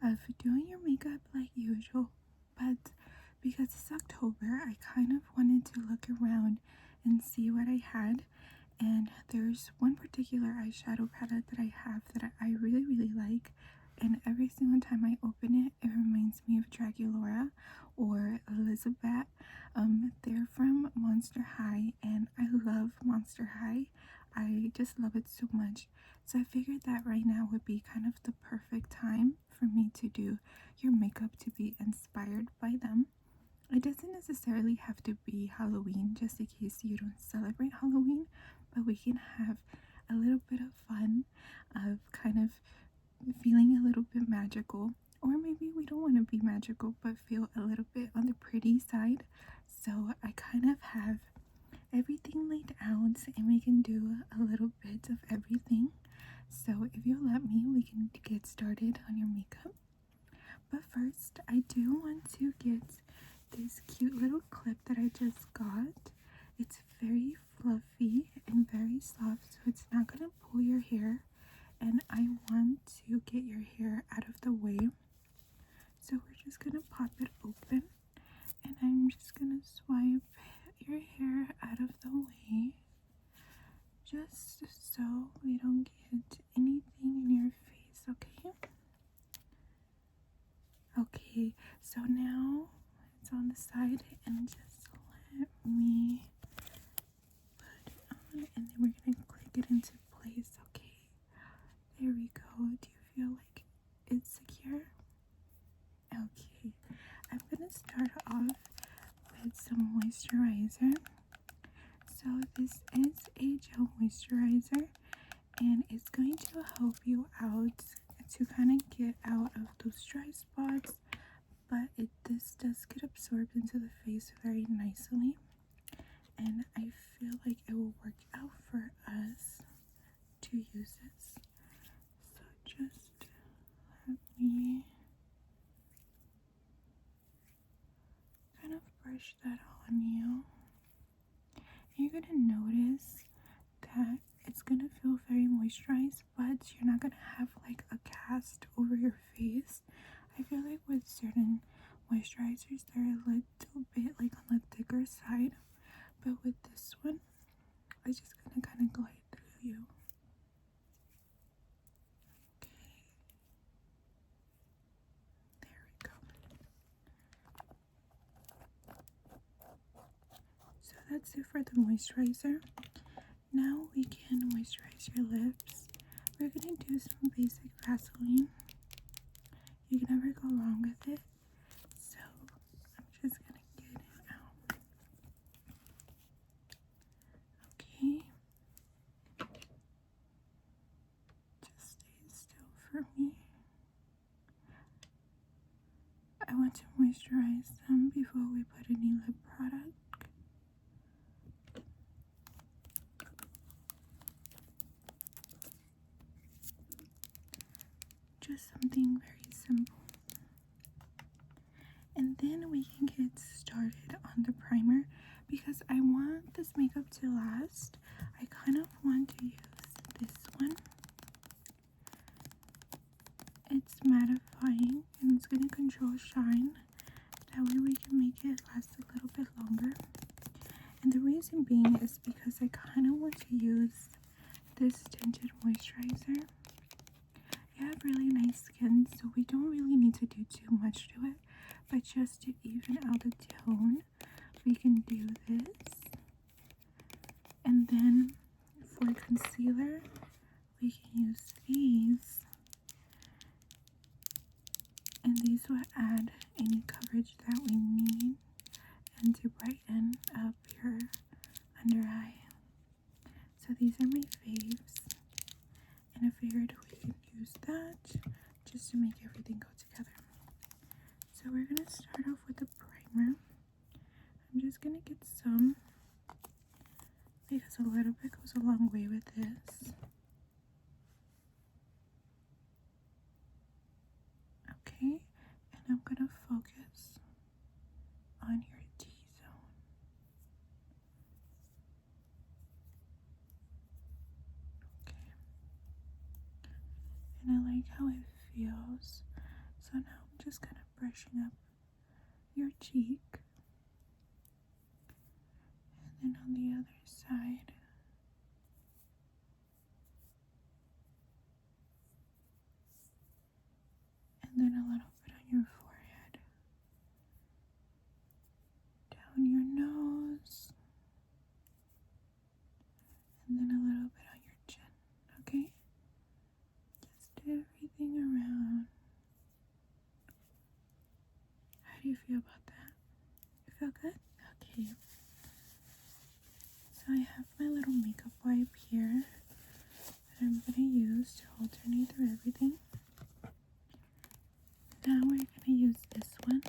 of doing your makeup like usual, but because it's October, I kind of wanted to look around and see what I had. And there's one particular eyeshadow palette that I have that I really, really like. And every single time I open it, it reminds me of Dragulora or Elizabeth. They're from Monster High, and I love Monster High. I just love it so much. So I figured that right now would be kind of the perfect time for me to do your makeup to be inspired by them. It doesn't necessarily have to be Halloween, just in case you don't celebrate Halloween, but we can have a little bit of fun, of kind of feeling a little bit magical. Or maybe we don't want to be magical but feel a little bit on the pretty side. So I kind of have everything laid out and we can do a little bit of everything. So if you let me, we can get started on your makeup. But first, I do want to get this cute little clip that I just got. It's very fluffy and very soft, so it's not going to pull your hair. And I want to get your hair out of the way. So we're just going to pop it open. And I'm just going to swipe your hair out of the way. Just so we don't get anything in your face, okay? Okay, so now it's on the side, and just let me put it on, and then we're gonna click it into place. Okay, there we go. Do you feel like it's secure? Okay, I'm gonna start off with some moisturizer. So this is a gel moisturizer, and it's going to help you out to kind of get out of those dry spots, but this does get absorbed into the face very nicely, and I feel like it will work out for us to use this. So just let me kind of brush that on you. You're gonna notice that it's gonna feel very moisturized, but you're not gonna have like a cast over your face. I feel like with certain moisturizers, they're a little bit like on the thicker side, but with this one, I'm just gonna kind of glide through you. Okay, there we go. So that's it for the moisturizer. Now we can moisturize your lips. We're gonna do some basic Vaseline. You can never go wrong with it. So I'm just gonna get it out. Okay. Just stay still for me. I want to moisturize them before we put any lip product. Just something very simple. And then we can get started on the primer. Because I want this makeup to last, I kind of want to use this one. It's mattifying and it's going to control shine. That way we can make it last a little bit longer. And the reason being is because I kind of want to use this tinted moisturizer. You have really nice skin, so we don't really need to do too much to it. But just to even out the tone, we can do this. And then for concealer, we can use these. And these will add any coverage that we need and to brighten up your under eye. So these are my faves. And I figured we can use that just to make everything go together. So we're going to start off with the primer. I'm just going to get some because a little bit goes a long way with this. Okay, and I'm going to focus on your T-zone. Okay. And I like how it feels So now I'm just kind of brushing up your cheek, and then on the other side. And then a little bit on your forehead, down your nose, and then a little bit on your chin, okay? Just everything around. How do you feel about that? You feel good? Okay. So I have my little makeup wipe here that I'm going to use to alternate through everything. Now we're going to use this one.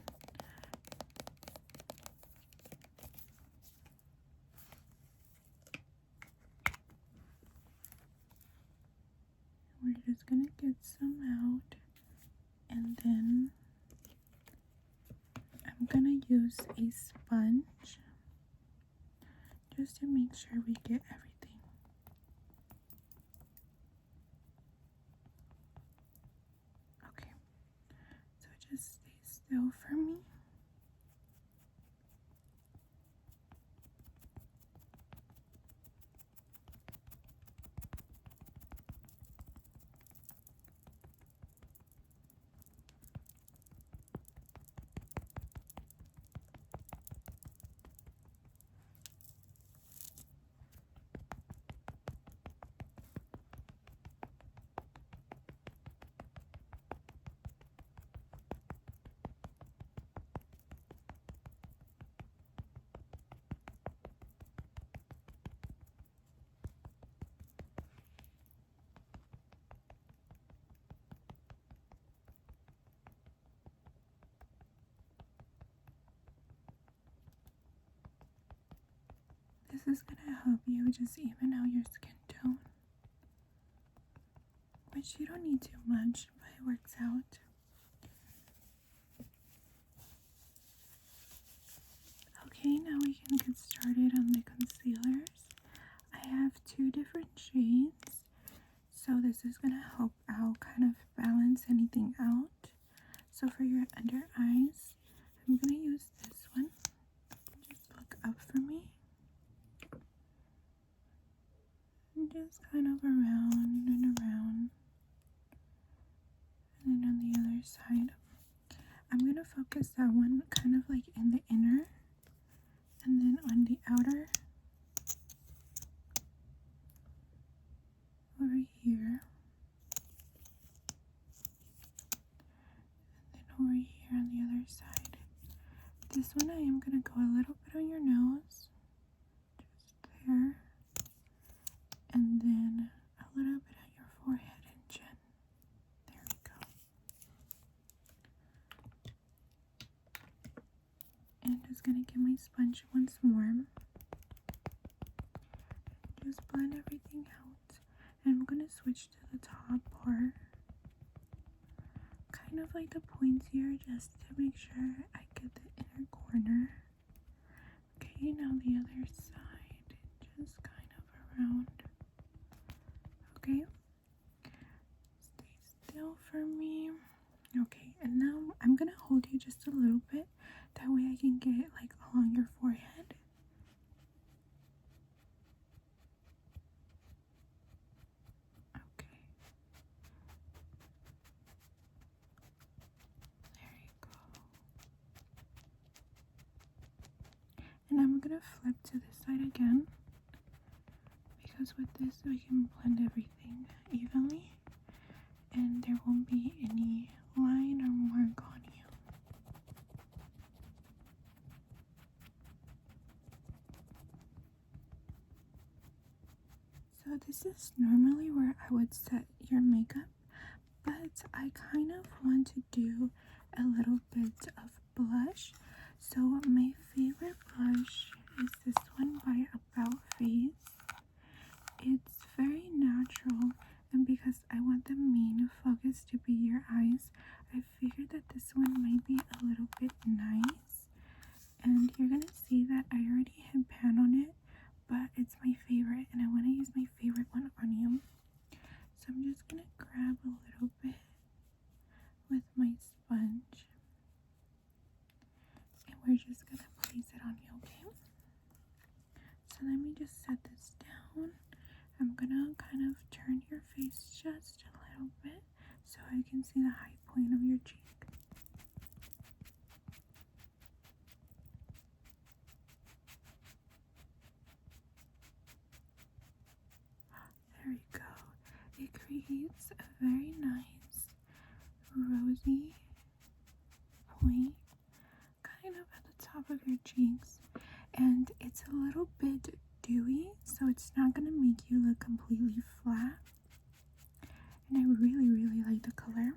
We're just going to get some out, and then I'm going to use a sponge just to make sure we get everything. Okay, so just stay still for me. This is going to help you just even out your skin tone, which you don't need too much, but it works out. Okay, now we can get started on the concealers. I have 2 different shades, so this is going to help out, kind of balance anything out. So for your under eyes, I'm going to use this one. Just look up for me. And just kind of around and around. And then on the other side, I'm going to focus that one kind of like in the inner, and then on the outer, over here, and then over here on the other side. This one I am going to go a little bit on your nose, just there, and then a little bit on your forehead and chin. There we go. And just going to get my sponge once more. Just blend everything out. And I'm going to switch to the top part. Kind of like the points here, just to make sure I get the inner corner. Okay, now the other side. Just kind of around. Okay. Stay still for me. Okay, and now I'm going to hold you just a little bit. That way I can get it like along your forehead. Okay. There you go. And I'm going to flip to this side again. Because with this we can blend everything evenly. And there won't be any line or mark on you. So this is normally where I would set your makeup, but I kind of want to do a little bit of blush. So my favorite blush is this one by About Face. It's very natural, and because I want the main focus to be your eyes, I figured that this one might be a little bit nice. And you're gonna see that I already hit pan on it, but it's my favorite, and I want to use my favorite one on you. So I'm just gonna grab a little bit with my sponge and we're just gonna place it on you, okay? So let me just set this down. I'm gonna kind of turn your face just a little bit so I can see the high point of your cheek. There you go. It creates a very nice rosy point kind of at the top of your cheeks, and it's a little bit dewy, so it's not going to make you look completely flat. And I really like the color.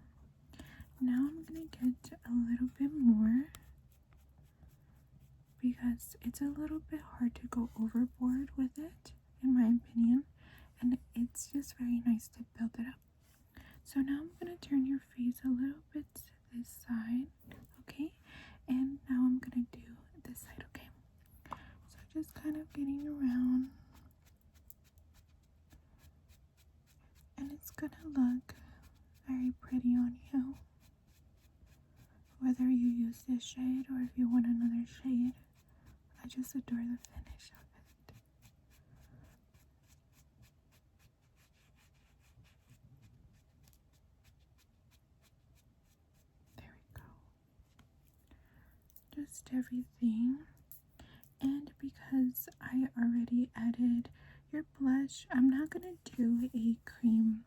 Now I'm going to get a little bit more because it's a little bit hard to go overboard with it, in my opinion, and it's just very nice to build it up. So now I'm going to turn your face a little bit to this side, okay? And now I'm going to do this side, okay? So just kind of getting around. And it's going to look very pretty on you. Whether you use this shade or if you want another shade, I just adore the finish of it. There we go. Just everything. And because I already added your blush, I'm not going to do a cream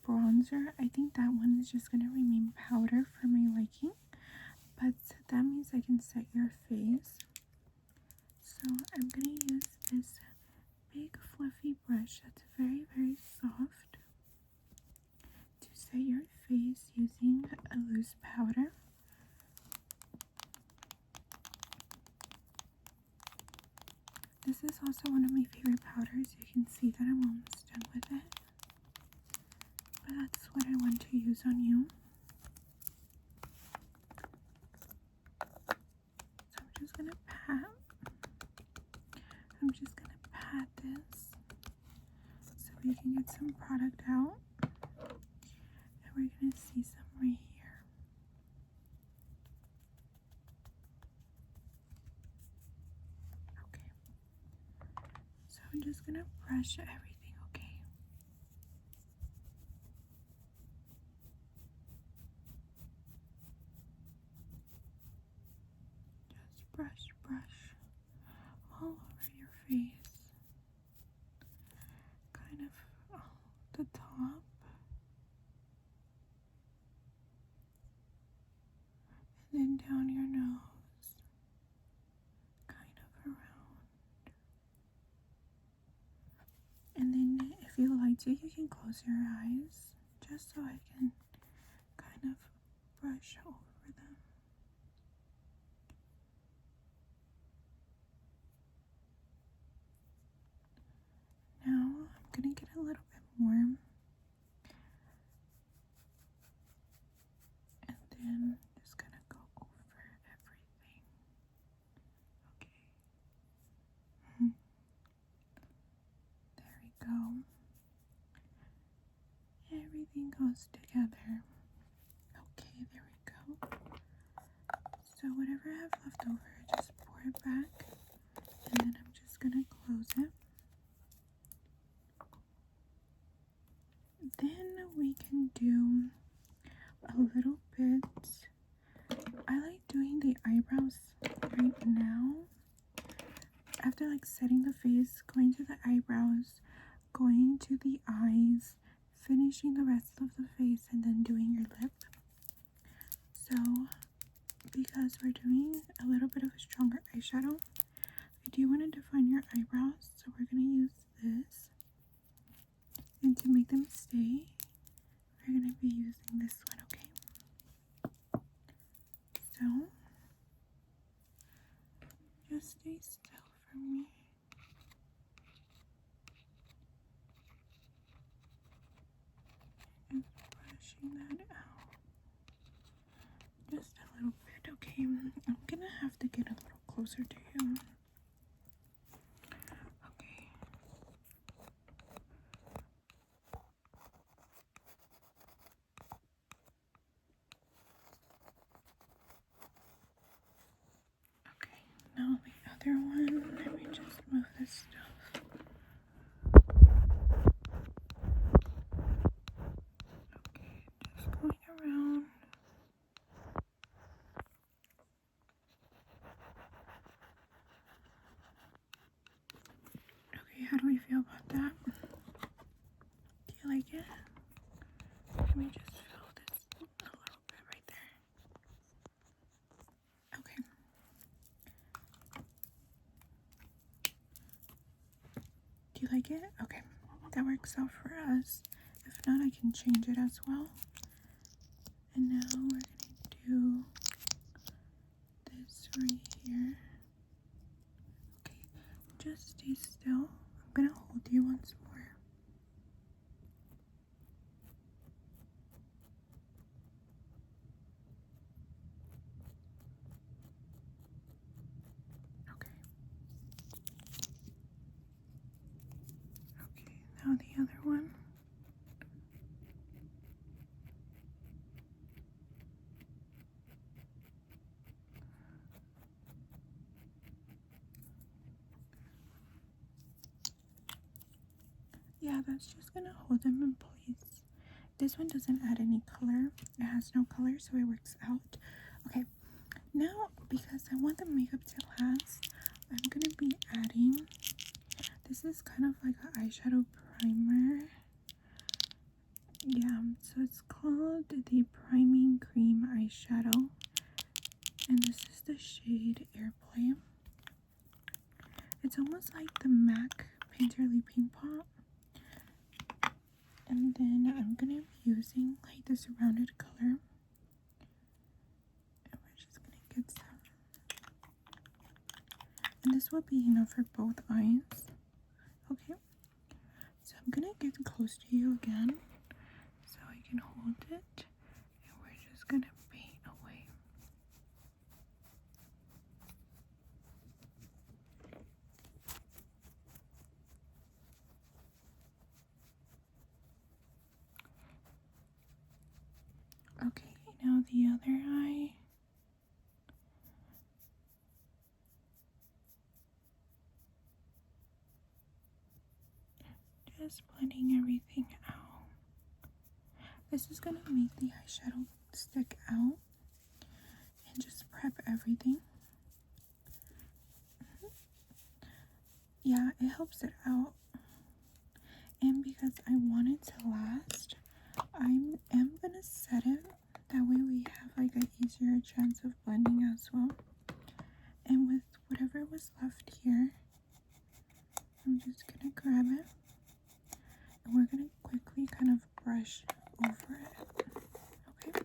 bronzer. I think that one is just going to remain powder for my liking. But that means I can set your face. So I'm going to use this big fluffy brush that's very soft to set your face using a loose powder. This is also one of my favorite powders. You can see that I'm almost done with it. But that's what I want to use on you. So I'm just gonna pat this so we can get some product out. And we're gonna see some right here. Okay. So I'm just gonna brush everything, okay? Just brush all over your face. Kind of the top. And then down your nose. Kind of around. And then if you like to, you can close your eyes just so I can kind of brush over them. Now I'm gonna get a little bit more, and then just gonna go over everything. Okay. There we go. Everything goes together. Okay, there we go. So whatever I have left over, just pour it back, and then I'm just gonna close it. Then we can do a little bit. I like doing the eyebrows right now. After like setting the face, going to the eyebrows, going to the eyes, finishing the rest of the face, and then doing your lip. So because we're doing a little bit of a stronger eyeshadow, I do want to define your eyebrows, so we're going to use this. And to make them stay, we're going to be using this one, okay? So, just stay still for me. Just brushing that out. Just a little bit, okay? I'm going to have to get a little closer to you. Okay. now the other one. Let me just move this stuff. Okay, just going around. Okay, how do we feel about that? Do you like it? Let me just fill this a little bit right there. Okay. Do you like it? Okay, that works out for us. If not, I can change it as well. And now we're gonna do this right here. Okay, just stay still. I'm gonna hold you once more. Okay. Okay, now the other one. Yeah, that's just gonna hold them in place. This one doesn't add any color. It has no color, so it works out. Okay, now because I want the makeup to last, I'm gonna be adding, this is kind of like an eyeshadow primer. Yeah, so it's called the Priming Cream Eyeshadow, and this is the shade Airplay. It's almost like the MAC Painterly Paint Pot. And then I'm gonna be using like this rounded color, and we're just gonna get some, and this will be enough for both eyes. Okay, so I'm gonna get close to you again so I can hold it, and we're just gonna paint away. Okay, now the other eye. Just blending everything out. This is gonna make the eyeshadow stick out and just prep everything. Yeah, it helps it out. And because I want it to last, I am gonna set it. That way we have like an easier chance of blending as well. And with whatever was left here, I'm just gonna grab it. And we're gonna quickly kind of brush over it. Okay?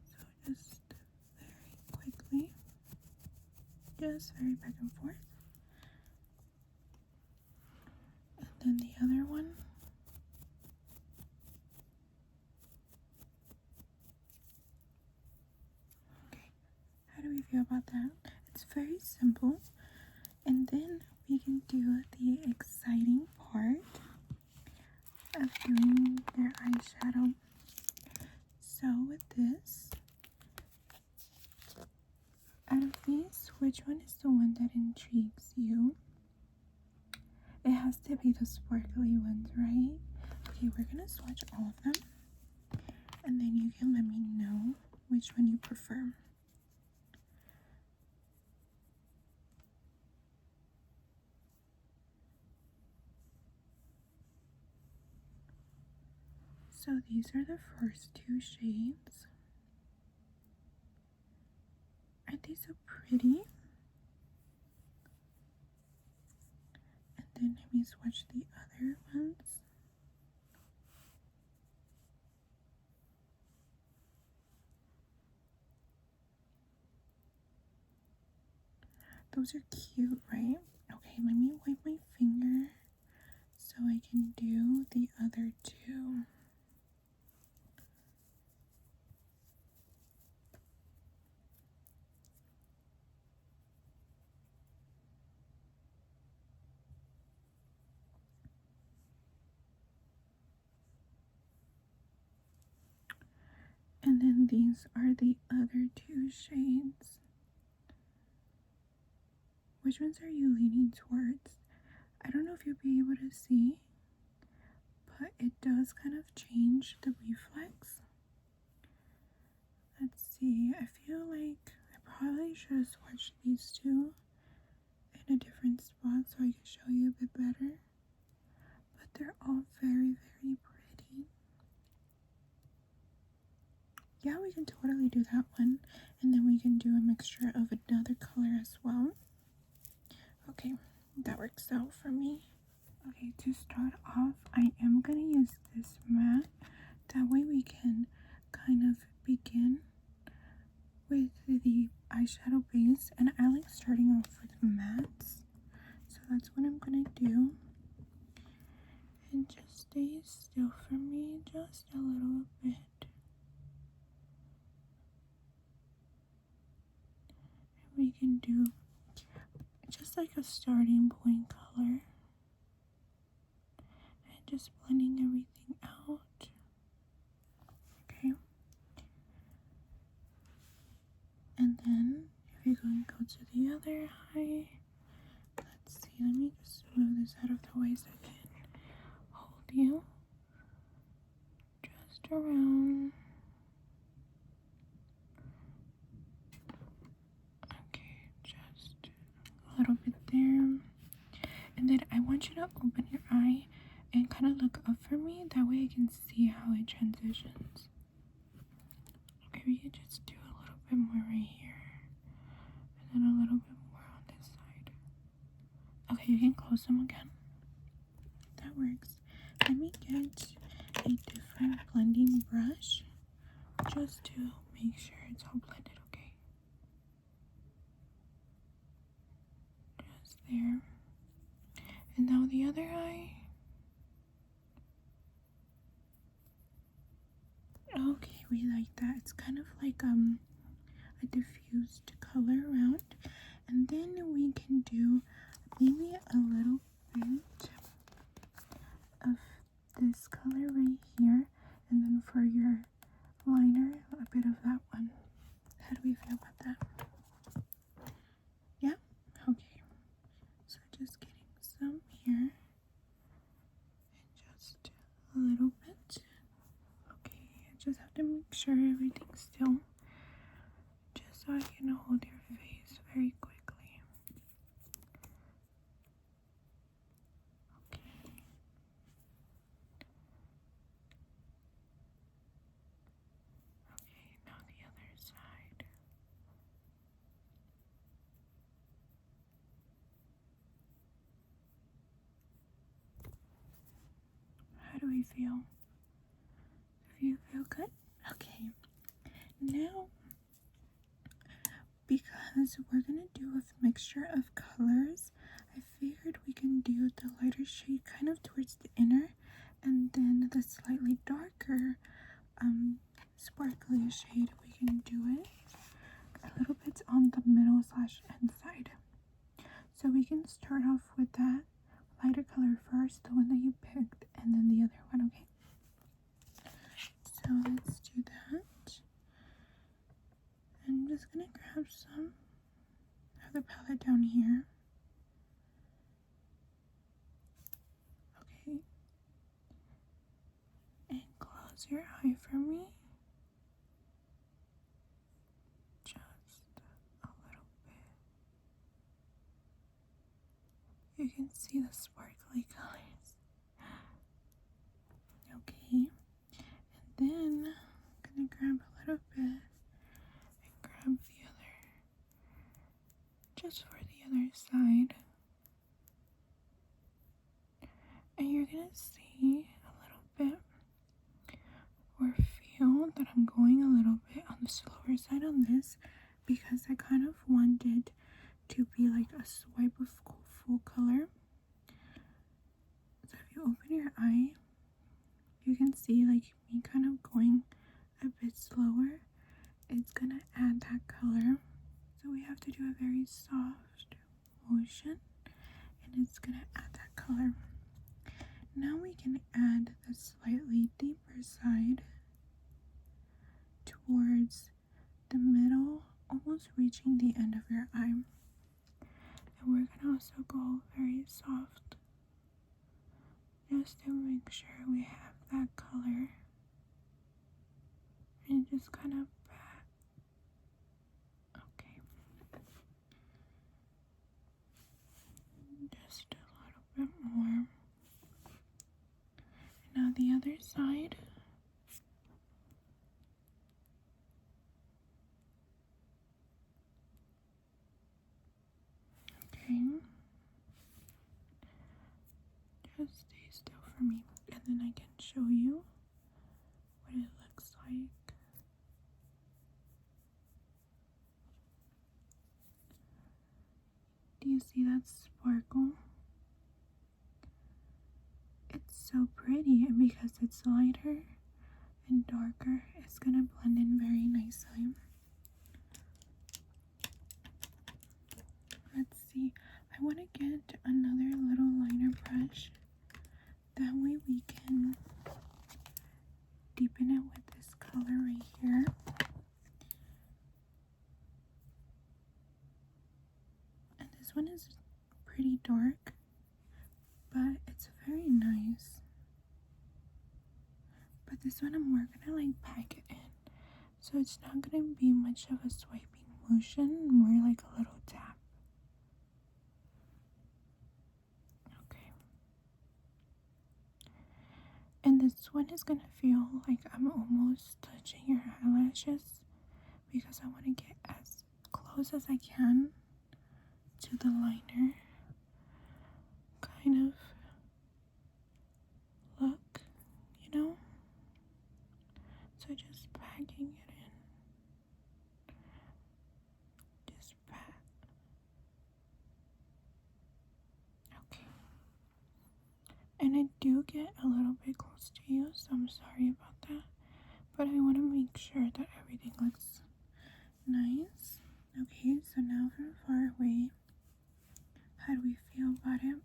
So just very quickly. Just very back and forth. And then the other one. Okay, how do we feel about that? It's very simple. And then we can do the exciting part of doing their eyeshadow. So with this, out of these, which one is the one that intrigues you? It has to be the sparkly ones, right? Okay, we're gonna swatch all of them, and then you can let me know which one you prefer. So these are the first two shades. Aren't they so pretty? And then let me swatch the other ones. Those are cute, right? Okay, let me wipe my finger so I can do the other two. And then these are the other two shades. Which ones are you leaning towards? I don't know if you'll be able to see, but it does kind of change the reflex. Let's see, I feel like I probably should have swatched these two in a different spot so I can show you a bit better. But they're all very, very pretty. Yeah, we can totally do that one. And then we can do a mixture of another color as well. Okay, that works out for me. Okay, to start off, I am going to use this matte. That way we can kind of begin with the eyeshadow base. And I like starting off with mattes. So that's what I'm going to do. And just stay still for me just a little bit. And we can do just like a starting point color. And just blending everything out. Okay. And then if you're going to go to the other eye, let's see, let me just move this out of the way so I can hold you. Just around. Okay, just a little bit there. And then I want you to open your eye and kind of look up for me. That way I can see how it transitions. Okay, we can just do a little bit more right here. And then a little bit more on this side. Okay, you can close them again. That works. Let me get a different blending brush just to make sure it's all blended, okay? Just there. And now the other eye. Okay, we like that. It's kind of like a diffused color around. And then we can do maybe a little bit of this color right here. And then for your liner, a bit of that one. How do we feel about that? Yeah? Okay. So just getting some here. And just a little bit. Okay, I just have to make sure everything's still. Just so I can hold your face very quickly. Okay. Okay, now the other side. How do we feel? Do you feel good? Okay. Now, because we're gonna do a mixture of colors, I figured we can do the lighter shade kind of towards the inner, and then the slightly darker sparkly shade, we can do it a little bit on the middle / end side. So we can start off with that lighter color first, the one that you picked, and then the other one, okay? So let's do that. I'm just gonna grab some of the palette down here. Okay. And close your eye for me. Just a little bit. You can see the sparkly colors. Okay. And then I'm gonna grab a little bit and grab the other, just for the other side. And you're gonna see a little bit or feel that I'm going a little bit on the slower side on this because I kind of wanted to be like a swipe of full color. So if you open your eye, you can see like me kind of going a bit slower. It's gonna add that color. So we have to do a very soft motion and it's gonna add that color. Now we can add the slightly deeper side almost reaching the end of your eye. And we're gonna also go very soft just to make sure we have that color. And just kind of pat. Okay. Just a little bit more. And now the other side. Okay. Just stay still for me, and then I can show you what it looks like. Do you see that sparkle? It's so pretty, and because it's lighter and darker, it's gonna blend in very nicely. Let's see. I want to get another little liner brush. That way we can deepen it with this color right here. And this one is pretty dark, but it's very nice. But this one we're gonna like pack it in. So it's not gonna be much of a swiping motion, more like a little tap. Okay. And this one is gonna feel like I'm almost touching your eyelashes because I want to get as close as I can to the liner. Kind of look, you know? So just packing it in. Just pat. Okay. And I do get a little bit close to you, so I'm sorry about that. But I want to make sure that everything looks nice. Okay, so now from far away, how do we feel about it?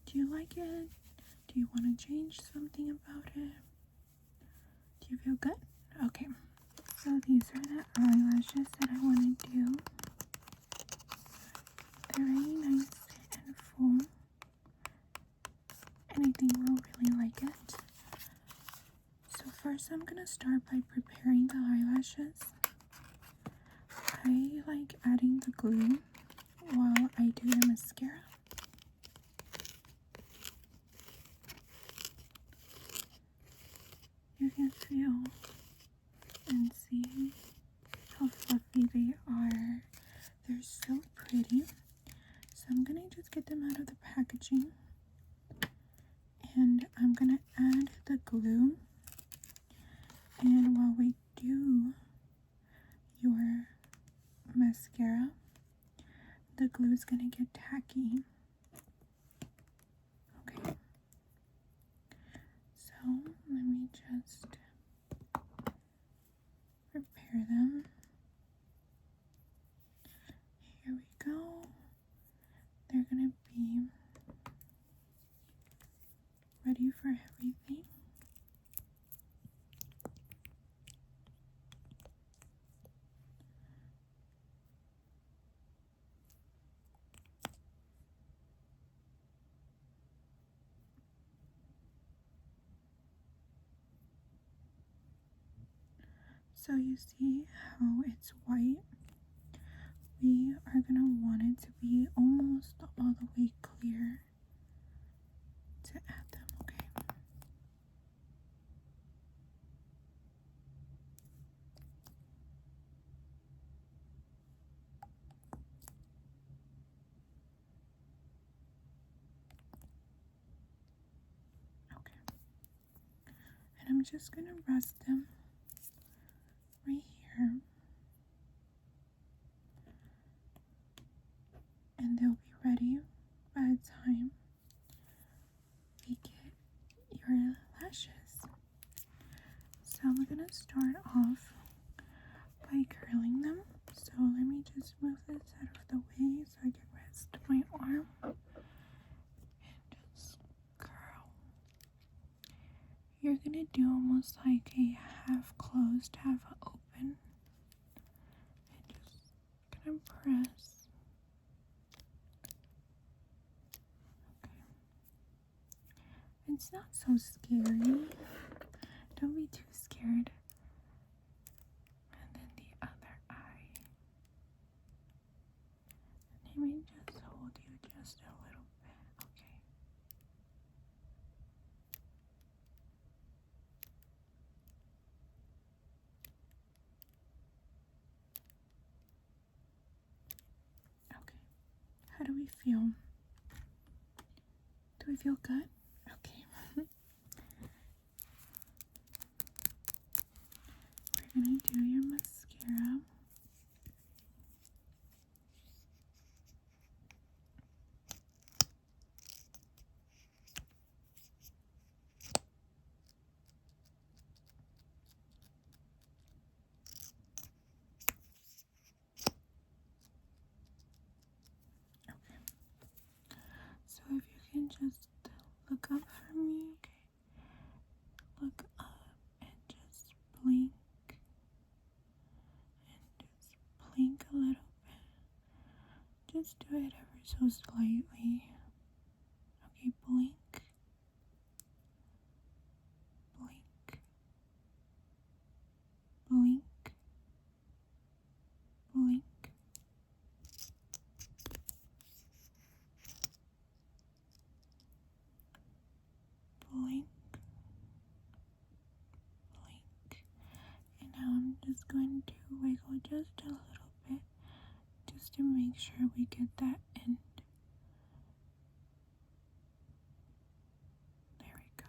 Do you like it? Do you want to change something about it? Do you feel good? Okay, so these are the eyelashes that I want to do. They're really nice and full, and I think we'll really like it. So first I'm gonna start by preparing the eyelashes. I like adding the glue while I do the mascara. You can feel and see how fluffy they are. They're so pretty. So I'm gonna just get them out of the packaging, and I'm gonna add the glue. And while we do your mascara, the glue is gonna get tacky. Okay, so let me just prepare them. Here we go. They're gonna be ready for everything. So you see how it's white? We are gonna want it to be almost all the way clear to add them, okay? Okay. And I'm just gonna rest them right here. And they'll be ready by the time we get your lashes. So we're gonna start off by curling them. So let me just move this out of the way so I can rest my arm and just curl. You're gonna do almost like a half closed, half open, and just gonna press. Okay. It's not so scary. Don't be too scared. And then the other eye. Let me just hold you just a little bit. Okay. Okay. How do we feel? Do we feel good? Okay. We're gonna do your mascara. Okay. So if you can just look up for me, okay? Look up and just blink. And just blink a little bit. Just do it ever so slightly. Okay, blink. Blink. Blink. Blink. Blink. Blink. And now I'm just going to wiggle just a little bit just to make sure we get that end. There we go.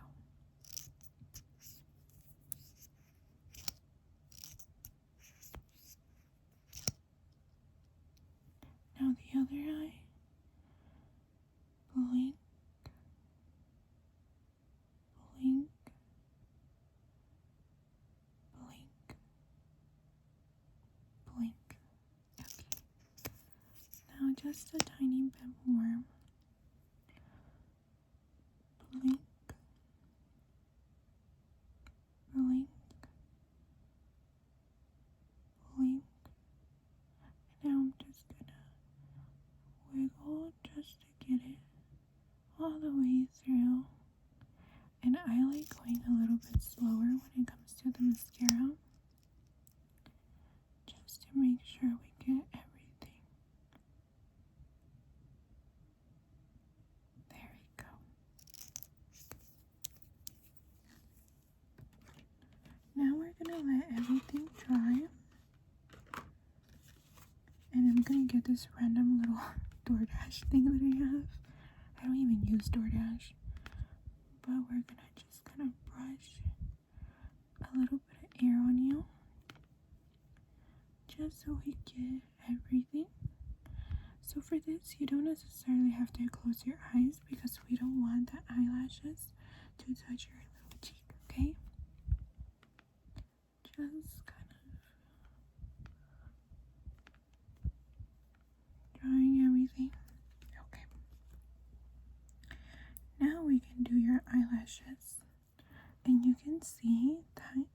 Now the other eye. Blink. Blink. Blink. Blink. Okay. Now just a tiny bit more. Blink. Blink. Blink. And now I'm just gonna wiggle just to get it all the way through. And I like going a little bit slower when it comes to the mascara, just to make sure we get everything. There we go. Now we're gonna let everything dry. And I'm gonna get this random little DoorDash thing that I have. I don't even use DoorDash. But we're gonna just kind of brush a little bit of air on you. Just so we get everything. So for this, you don't necessarily have to close your eyes because we don't want the eyelashes to touch your little cheek, okay? Just kind of drawing everything. Okay. Now we can do your eyelashes. And you can see that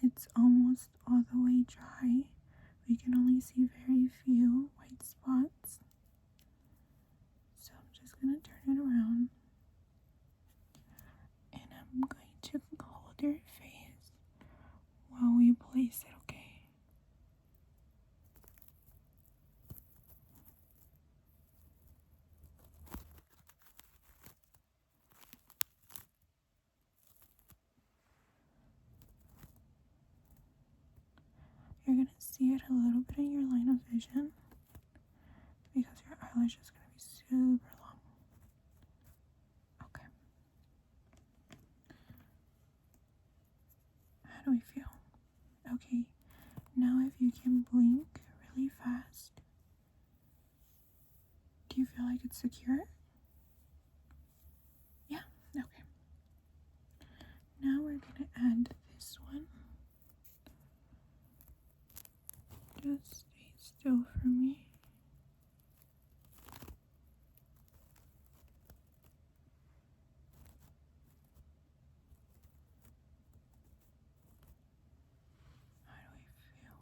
it's almost all the way dry. We can only see very few white spots. So I'm just going to turn it around. And I'm going to hold your face while we place it, okay? You're going to see it a little bit in your line of vision because your eyelash is going to be super long. Okay. How do we feel? Okay. Now if you can blink really fast. Do you feel like it's secure? Yeah? Okay. Now we're going to add this one. Just stay still for me. How do we feel?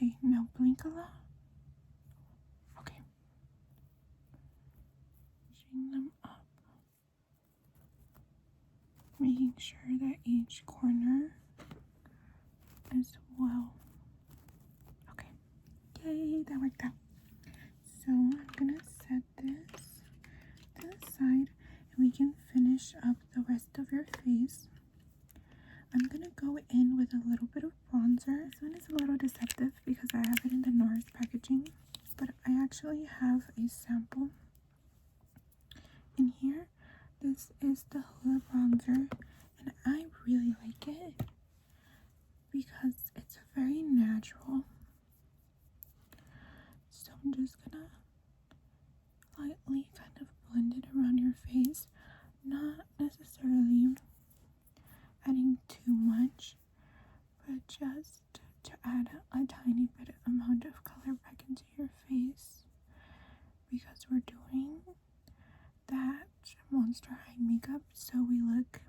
Okay, now blink a lot. Okay. Pushing them up. Making sure that each corner as well. Okay. Yay, that worked out. So I'm gonna set this to the side and we can finish up the rest of your face. I'm gonna go in with a little bit of bronzer. This one is a little deceptive because I have it in the NARS packaging, but I actually have a sample in here. This is the Hoola bronzer and I really like it because it's very natural. So I'm just gonna lightly kind of blend it around your face, not necessarily adding too much, but just to add a tiny bit amount of color back into your face because we're doing that Monster High makeup, so we look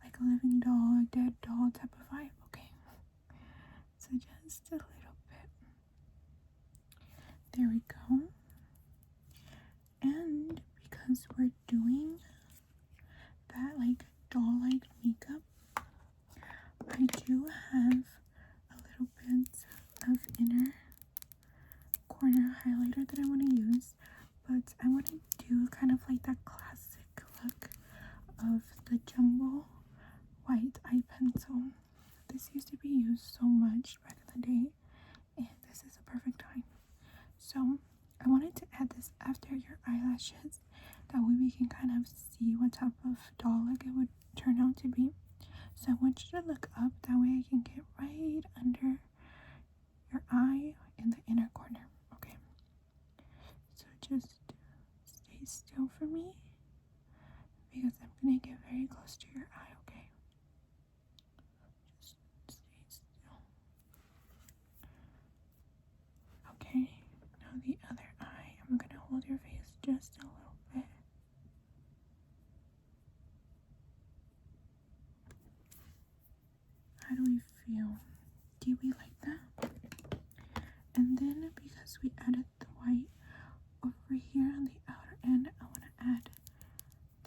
like a living doll, a dead doll type of vibe, okay? So just a little bit. There we go. And because we're doing that like doll-like makeup, I do have a little bit of inner corner highlighter that I want to use, but I want to do kind of like that classic look of the jumbo white eye pencil. This used to be used so much back in the day, and this is a perfect time. So I wanted to add this after your eyelashes, that way we can kind of see what type of doll like it would turn out to be. So I want you to look up, that way I can get right under your eye in the inner corner, okay? So just stay still for me because I'm gonna get very close to your eye, okay? Just stay still. Okay, now the other eye. I'm gonna hold your face just a little bit. How do we feel? Do we like that? And then because we added the white over here on the outer end, I want to add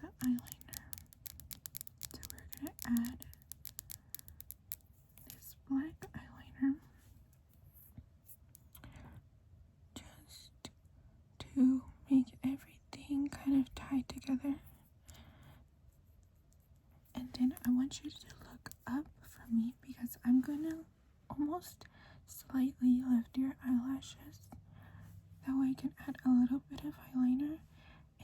the eyeliner. So we're going to add this black eyeliner just to make everything kind of tied together. And then I want you to look up for me because I'm going to almost slightly lift your eyelashes. That way I can add a little bit of eyeliner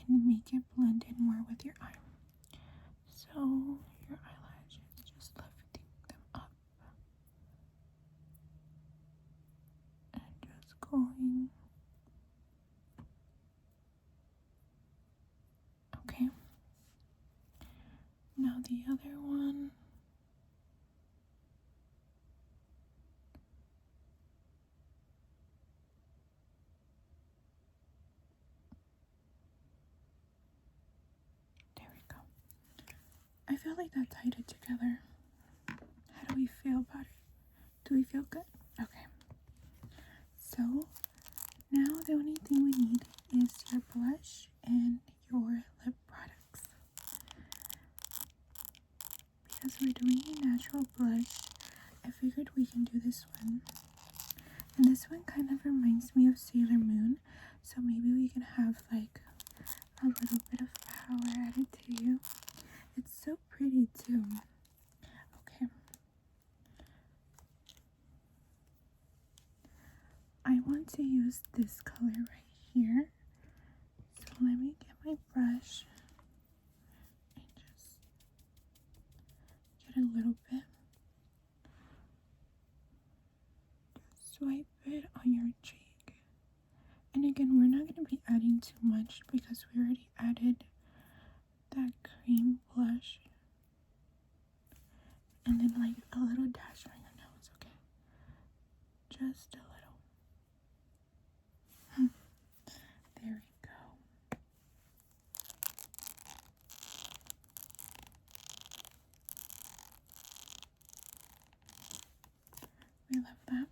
and make it blend in more with your eye. So your eyelashes, just lifting them up and just going. Okay. Now the other one. There we go. I feel like that tied it together. How do we feel about it? Do we feel good? Okay. So now the only thing we need is your blush and your lip products. Because we're doing a natural blush, I figured we can do this one. And this one kind of reminds me of Sailor Moon, so maybe we can have like a little bit of power added to you. It's so pretty too. Okay. I want to use this color right here. So let me get my brush and just get a little bit. Just swipe it on your cheek. And again, we're not going to be adding too much because we already added that cream blush. And then like a little dash on your nose, okay? Just a little. There we go. We love that.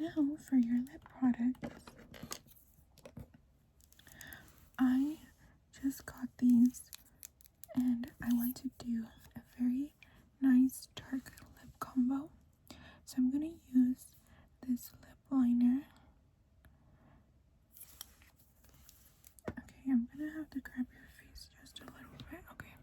Now for your lip products, I just got these and I want to do a very nice dark lip combo. So I'm going to use this lip liner. Okay, I'm going to have to grab your face just a little bit. Okay.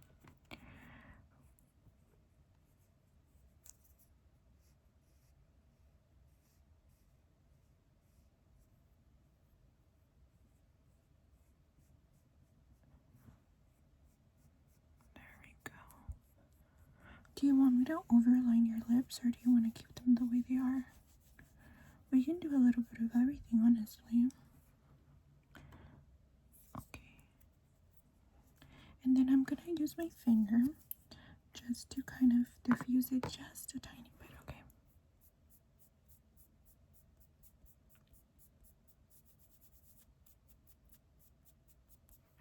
There we go. Do you want me to overline your lips or do you want to keep them the way they are? We can do a little bit of everything, honestly. Okay. And then I'm gonna use my finger just to kind of diffuse it just a tiny bit, okay?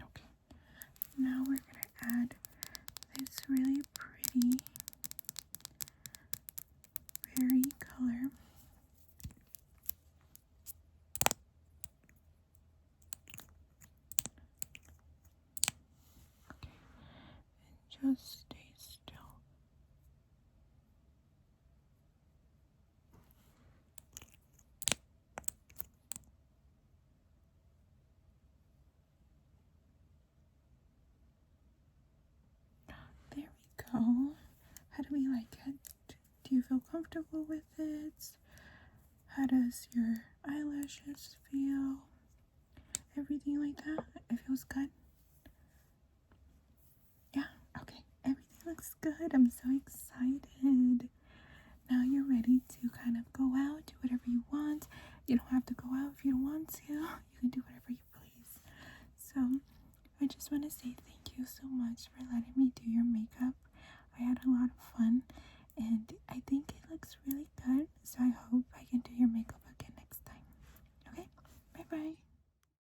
Okay. Now we're gonna add this really pretty berry color. Okay. And just stay still. There we go. How do we like it? Do you feel comfortable with it? How does your eyelashes feel? Everything like that? It feels good? Yeah? Okay. Everything looks good. I'm so excited. Now you're ready to kind of go out, do whatever you want. You don't have to go out if you don't want to. You can do whatever you please. So I just want to say thank you so much for letting me do your makeup.